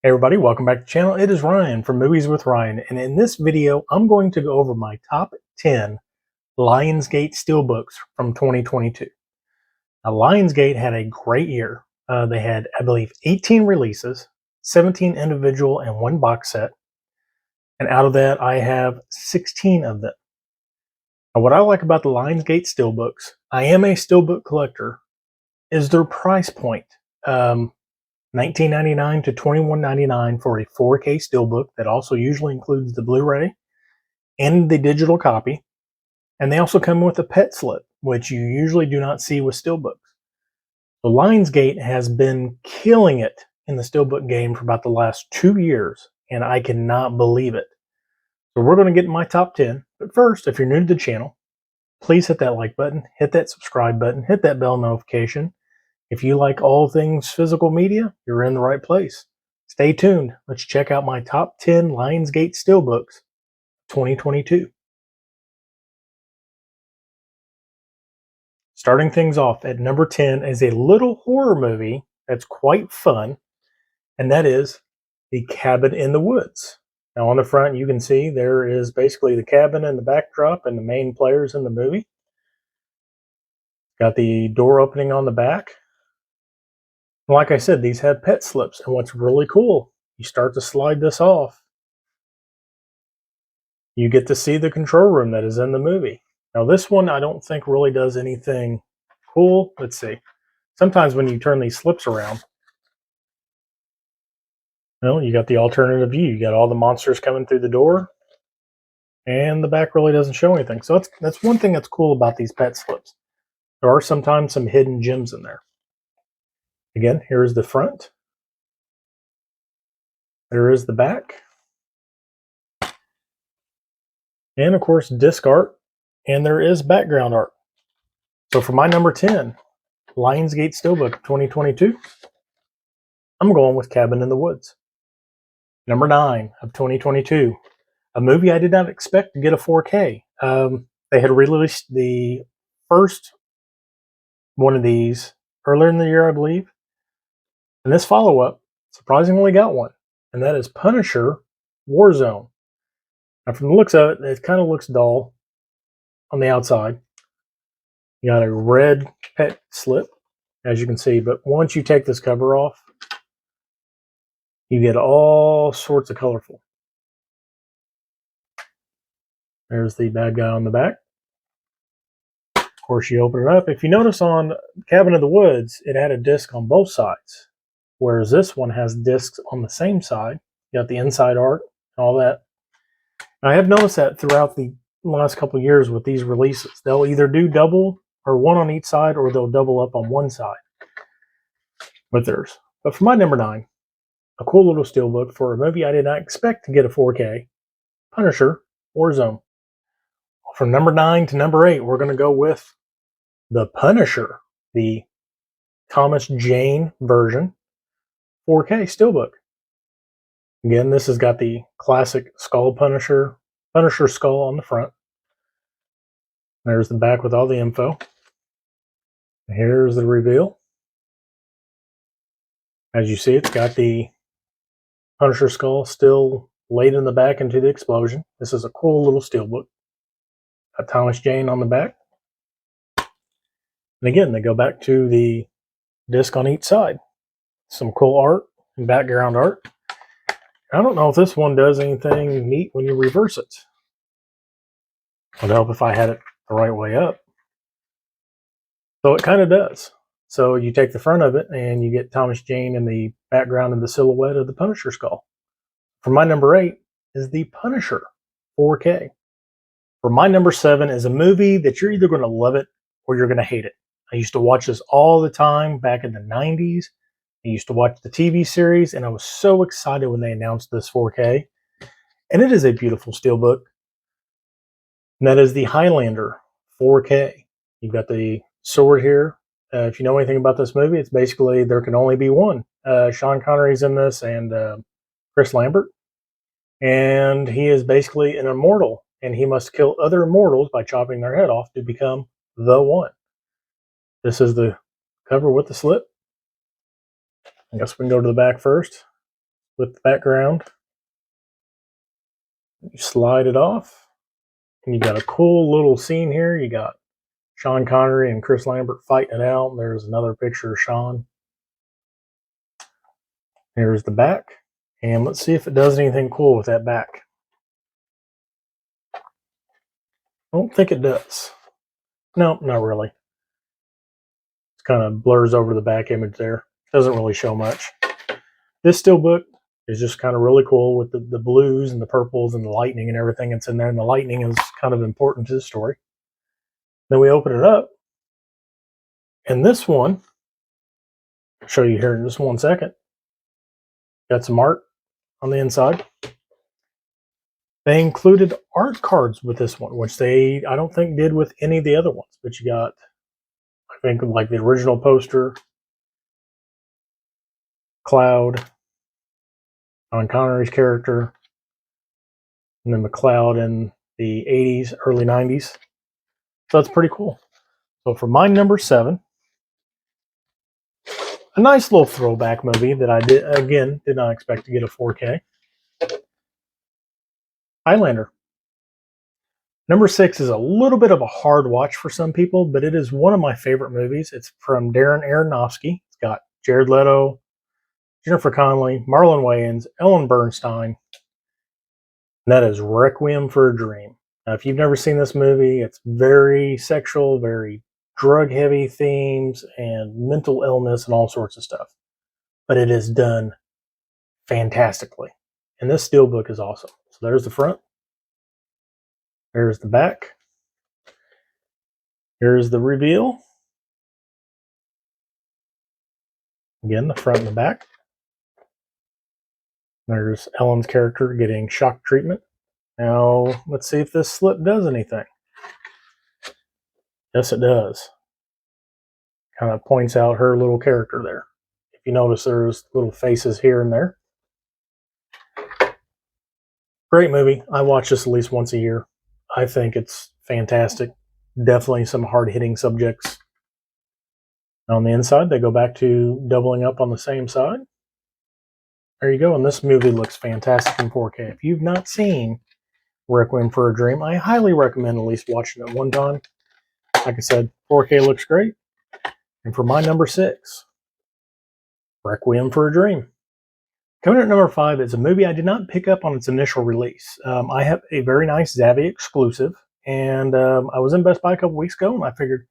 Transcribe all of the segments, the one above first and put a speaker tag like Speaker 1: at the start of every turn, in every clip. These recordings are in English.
Speaker 1: Hey everybody, welcome back to the channel. It is Ryan from Movies with Ryan, and in this video, I'm going to go over my top 10 Lionsgate Steelbooks from 2022. Now, Lionsgate had a great year. They had, I believe, 18 releases, 17 individual and one box set, and out of that, I have 16 of them. Now, what I like about the Lionsgate Steelbooks, I am a Steelbook collector, is their price point. $19.99 to $21.99 for a 4K Steelbook that also usually includes the Blu-ray and the digital copy. And they also come with a pet slip, which you usually do not see with Steelbooks. So Lionsgate has been killing it in the Steelbook game for about the last 2 years, and I cannot believe it. So we're going to get in my top 10. But first, if you're new to the channel, please hit that like button, hit that subscribe button, hit that bell notification. If you like all things physical media, you're in the right place. Stay tuned. Let's check out my top 10 Lionsgate Steelbooks 2022. Starting things off at number 10 is a little horror movie that's quite fun, and that is The Cabin in the Woods. Now on the front you can see there is basically the cabin in the backdrop and the main players in the movie. Got the door opening on the back. Like I said, these have pet slips, and what's really cool, you start to slide this off, you get to see the control room that is in the movie. Now this one I don't think really does anything cool. Let's see. Sometimes when you turn these slips around, you got the alternative view. You got all the monsters coming through the door, and the back really doesn't show anything. So that's one thing that's cool about these pet slips. There are sometimes some hidden gems in there. Again, here's the front. There is the back. And of course, disc art. And there is background art. So for my number 10, Lionsgate Steelbook 2022, I'm going with Cabin in the Woods. Number 9 of 2022, a movie I did not expect to get a 4K. They had released the first one of these earlier in the year, I believe. And this follow-up surprisingly got one, and that is Punisher Warzone. Now, from the looks of it, it kind of looks dull on the outside. You got a red pet slip, as you can see, but once you take this cover off, you get all sorts of colorful. There's the bad guy on the back. Of course, you open it up. If you notice on Cabin in the Woods, it had a disc on both sides, whereas this one has discs on the same side. You got the inside art and all that. And I have noticed that throughout the last couple of years with these releases. They'll either do double or one on each side, or they'll double up on one side with theirs. But for my number 9, a cool little steelbook for a movie I did not expect to get a 4K, Punisher Warzone. From number 9 to number 8, we're going to go with The Punisher, the Thomas Jane version, 4K steelbook. Again, this has got the classic skull Punisher skull on the front. There's the back with all the info. Here's the reveal. As you see, it's got the Punisher skull still laid in the back into the explosion. This is a cool little steelbook. Got Thomas Jane on the back. And again, they go back to the disc on each side. Some cool art and background art. I don't know if this one does anything neat when you reverse it. It would help if I had it the right way up. So it kind of does. So you take the front of it and you get Thomas Jane in the background and the silhouette of the Punisher skull. For my number 8 is The Punisher 4K. For my number 7 is a movie that you're either going to love it or you're going to hate it. I used to watch this all the time back in the 90s. I used to watch the TV series, and I was so excited when they announced this 4K. And it is a beautiful steelbook. And that is the Highlander 4K. You've got the sword here. If you know anything about this movie, it's basically there can only be one. Sean Connery's in this, and Chris Lambert. And he is basically an immortal, and he must kill other immortals by chopping their head off to become the one. This is the cover with the slip. I guess we can go to the back first. with the background. You slide it off, and you got a cool little scene here. You got Sean Connery and Chris Lambert fighting it out. And there's another picture of Sean. Here's the back. And let's see if it does anything cool with that back. I don't think it does. No, not really. It kind of blurs over the back image there. Doesn't really show much. This steelbook is just kind of really cool with the blues and the purples and the lightning and everything that's in there. And the lightning is kind of important to the story. Then we open it up. And this one, I'll show you here in just 1 second. Got some art on the inside. They included art cards with this one, which I don't think did with any of the other ones. But you got, I think, like the original poster, Cloud, Sean Connery's character, and then McCloud in the 80s, early 90s. So that's pretty cool. So for my number 7, a nice little throwback movie that I did not expect to get a 4K. Highlander. Number 6 is a little bit of a hard watch for some people, but it is one of my favorite movies. It's from Darren Aronofsky. It's got Jared Leto, Jennifer Connelly, Marlon Wayans, Ellen Bernstein. And that is Requiem for a Dream. Now, if you've never seen this movie, it's very sexual, very drug-heavy themes, and mental illness and all sorts of stuff. But it is done fantastically. And this steelbook is awesome. So there's the front. There's the back. Here's the reveal. Again, the front and the back. There's Ellen's character getting shock treatment. Now, let's see if this slip does anything. Yes, it does. Kind of points out her little character there. If you notice, there's little faces here and there. Great movie. I watch this at least once a year. I think it's fantastic. Definitely some hard-hitting subjects. On the inside, they go back to doubling up on the same side. There you go. And this movie looks fantastic in 4K. If you've not seen Requiem for a Dream, I highly recommend at least watching it one time. Like I said, 4K looks great. And for my number 6, Requiem for a Dream. Coming at number 5 is a movie I did not pick up on its initial release. I have a very nice Zavvi exclusive, and I was in Best Buy a couple weeks ago, and I figured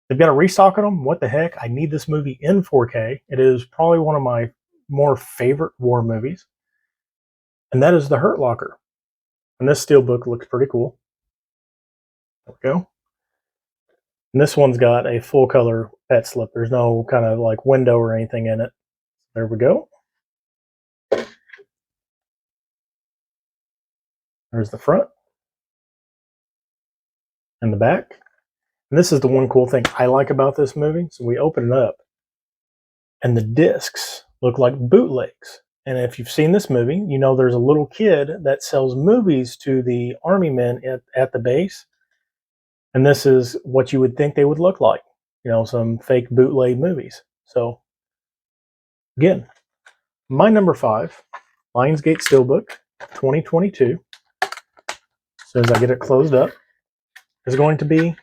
Speaker 1: they've got a restock on them. What the heck? I need this movie in 4K. It is probably one of my more favorite war movies, and that is The Hurt Locker. And this steelbook looks pretty cool. There we go. And this one's got a full color pet slip. There's no kind of like window or anything in it. There we go. There's the front and the back. And this is the one cool thing I like about this movie. So we open it up, and the discs look like bootlegs. And if you've seen this movie, you know there's a little kid that sells movies to the army men at the base. And this is what you would think they would look like. You know, some fake bootleg movies. So, again, my number 5, Lionsgate Steelbook, 2022. As soon as I get it closed up, is going to be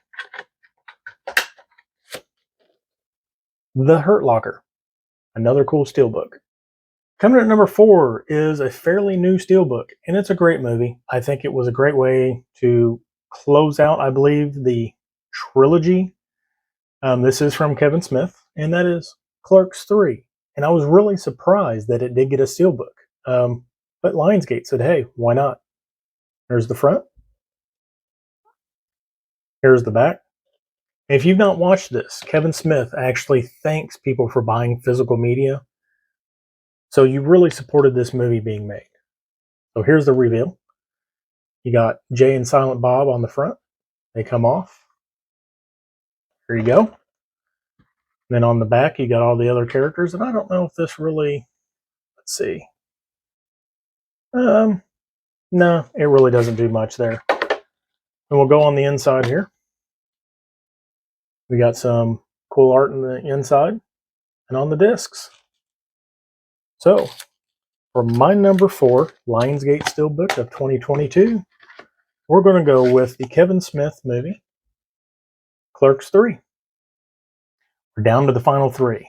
Speaker 1: The Hurt Locker, another cool steelbook. Coming at number 4 is a fairly new steelbook, and it's a great movie. I think it was a great way to close out, I believe, the trilogy. This is from Kevin Smith, and that is Clerks 3. And I was really surprised that it did get a steelbook. But Lionsgate said, hey, why not? There's the front. Here's the back. And if you've not watched this, Kevin Smith actually thanks people for buying physical media. So you really supported this movie being made. So here's the reveal. You got Jay and Silent Bob on the front. They come off. Here you go. And then on the back, you got all the other characters. And I don't know if this really, let's see. No, it really doesn't do much there. And we'll go on the inside here. We got some cool art in the inside and on the discs. So, For my number 4 Lionsgate Steelbook of 2022, we're going to go with the Kevin Smith movie, Clerks 3. We're down to the final 3.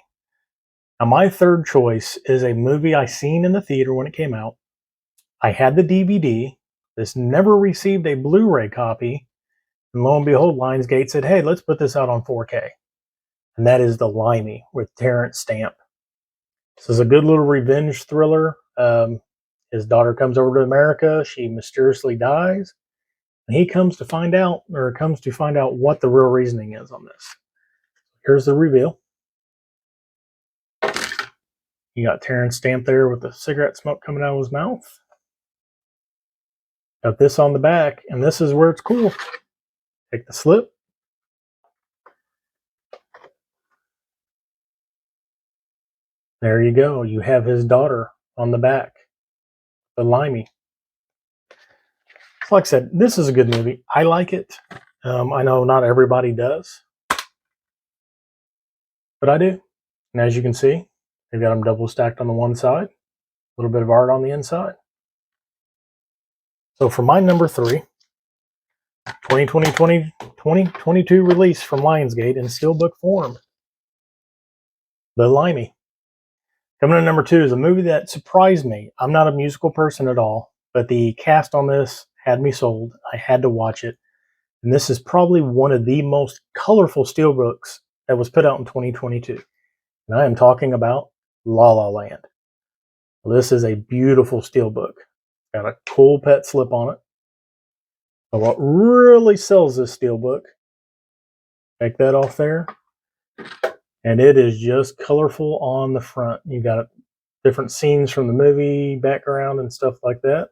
Speaker 1: Now, my third choice is a movie I seen in the theater when it came out. I had the DVD. This never received a Blu-ray copy. And lo and behold, Lionsgate said, hey, let's put this out on 4K. And that is the Limey with Terrence Stamp. This is a good little revenge thriller. His daughter comes over to America. She mysteriously dies. And he comes to find out what the real reasoning is on this. Here's the reveal. You got Terrence Stamp there with the cigarette smoke coming out of his mouth. Got this on the back, and this is where it's cool. Take the slip. There you go. You have his daughter on the back, the Limey. So like I said, this is a good movie. I like it. I know not everybody does, but I do. And as you can see, they've got them double stacked on the one side. A little bit of art on the inside. So for my number 3, 2022 release from Lionsgate in steelbook form, The Limey. Coming in number 2 is a movie that surprised me. I'm not a musical person at all, but the cast on this had me sold. I had to watch it. And this is probably one of the most colorful steelbooks that was put out in 2022. And I am talking about La La Land. Well, this is a beautiful steelbook. Got a cool pet slip on it. But what really sells this steelbook, take that off there, and it is just colorful on the front. You got different scenes from the movie background and stuff like that.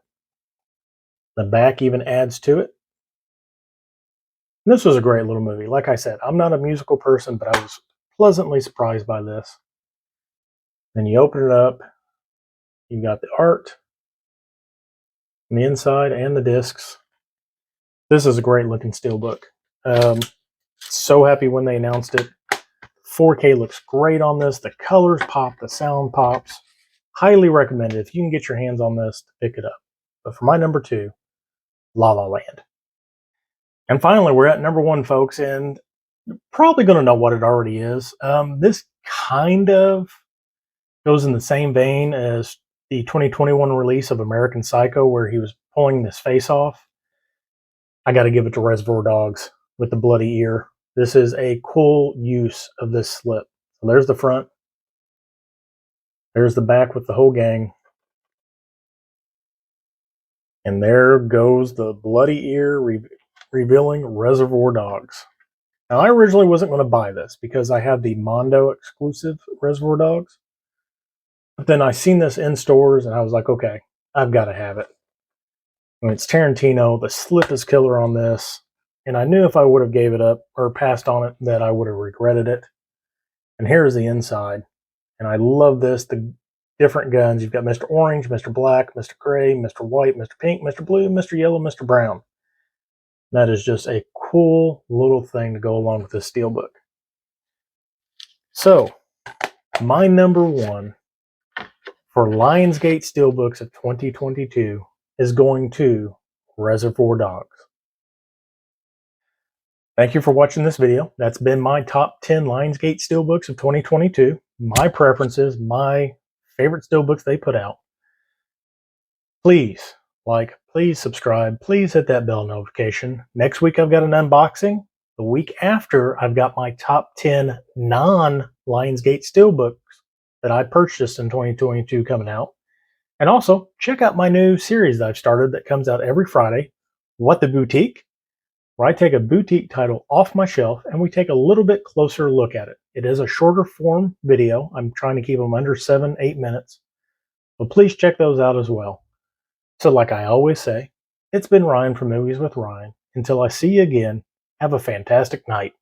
Speaker 1: The back even adds to it. And this was a great little movie. Like I said, I'm not a musical person, but I was pleasantly surprised by this. Then you open it up. You got the art on the inside and the discs. This is a great looking steelbook. So happy when they announced it. 4K looks great on this. The colors pop, the sound pops. Highly recommended if you can get your hands on this to pick it up. But for my number 2, La La Land. And finally, we're at number 1, folks, and you're probably going to know what it already is. This kind of goes in the same vein as the 2021 release of American Psycho, where he was pulling this face off. I got to give it to Reservoir Dogs with the bloody ear. This is a cool use of this slip. So there's the front. There's the back with the whole gang. And there goes the bloody ear revealing Reservoir Dogs. Now, I originally wasn't going to buy this because I have the Mondo exclusive Reservoir Dogs. But then I seen this in stores and I was like, okay, I've got to have it. When it's Tarantino, the slip is killer on this. And I knew if I would have gave it up or passed on it that I would have regretted it. And here's the inside. And I love this. The different guns. You've got Mr. Orange, Mr. Black, Mr. Gray, Mr. White, Mr. Pink, Mr. Blue, Mr. Yellow, Mr. Brown. That is just a cool little thing to go along with this steelbook. So, my number 1 for Lionsgate Steelbooks of 2022 is going to Reservoir Dogs. Thank you for watching this video. That's been my top 10 Lionsgate Steelbooks of 2022. My preferences, my favorite steelbooks they put out. Please like, please subscribe, please hit that bell notification. Next week I've got an unboxing. The week after I've got my top 10 non-Lionsgate Steelbooks that I purchased in 2022 coming out. And also check out my new series that I've started that comes out every Friday, What the Boutique, where I take a boutique title off my shelf and we take a little bit closer look at it. It is a shorter form video. I'm trying to keep them under 7-8 minutes. But please check those out as well. So like I always say, it's been Ryan from Movies with Ryan. Until I see you again, have a fantastic night.